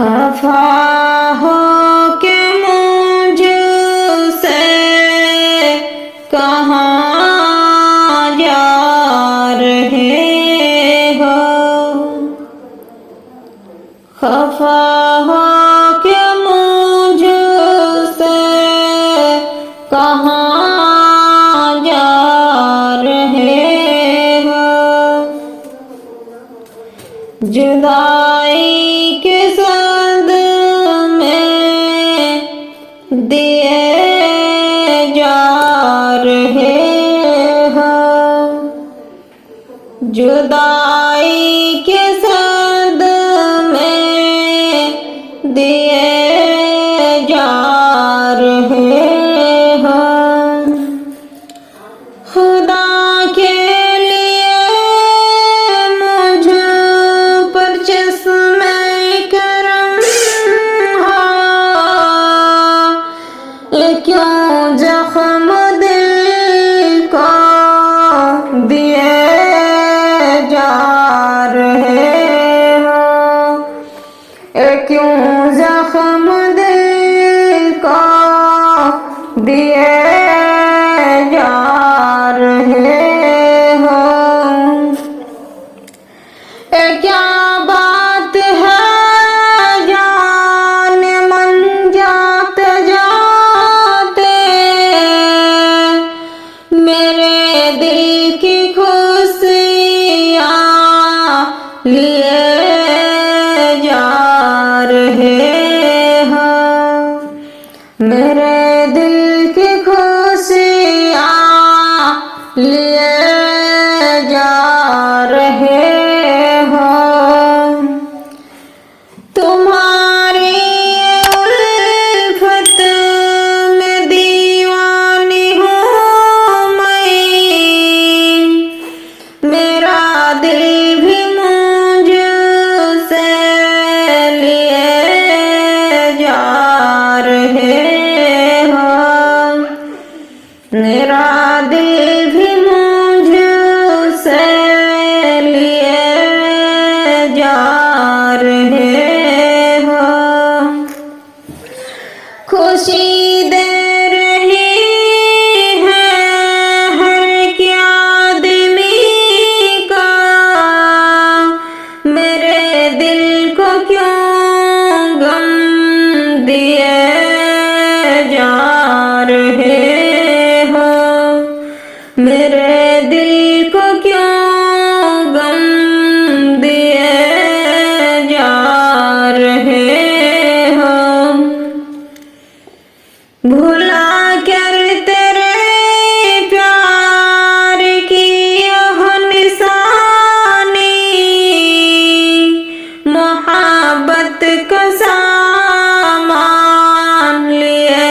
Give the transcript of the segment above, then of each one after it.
खफा हो के मुझसे कहाँ जा रहे हो। खफा हो के मुझसे कहाँ जा रहे हो। जुदाई के सदमे दिए जा रहे हो। जुदाई के सदमे दिए जा रहे हो। खुदा के लिए मुझ पर चश्मे करम हो, ये क्यों जख्म दिल को दिए जा रहे हो। ये क्यों जख्म दिल को दिए जा रहे हो। ये क्या बात है जान मन जाते जाते मेरे दिल की खुशियाँ लिए जा रहे हो। मेरे दिल की खुशियाँ लिए जा रहे हो। तुम्हारी उल्फत में दीवानी हूँ मैं। मेरा दिल भी मुझसे लिए जा रहे हो। मेरा दिल भी मुझसे लिए जा रहे हो। खुशी दे रही है हर एक आदमी का, मेरे दिल को क्यों गम दिए जा रहे हो। मेरे दिल को क्यों गम दिए जा रहे हो। भुला कर तेरे प्यार की यह निशानी मोहब्बत का सामान लिए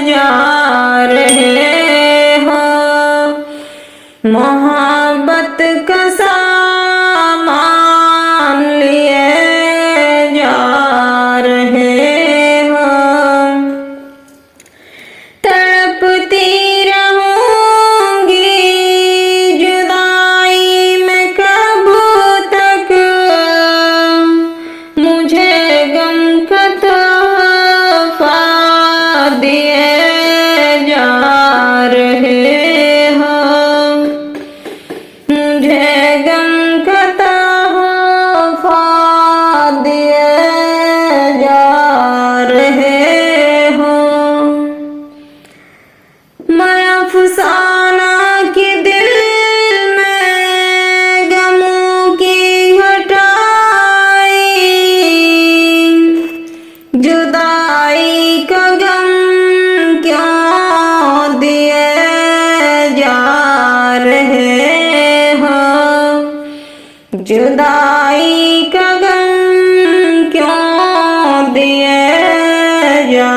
जा रहे हो। मोहब्बत का सामान लिए जा रहे हो। तड़पती रहूंगी जुदाई में कब तक, मुझे गम का तोहफा दिए जा रहे हो। मुझे गम का तोहफा दिए जा रहे हो। मैं अफसाना के दिल में गमों की घटाई, जुदाई का गम क्यों दिए जा रहे हो। जुदाई का गम क्यों दिए जा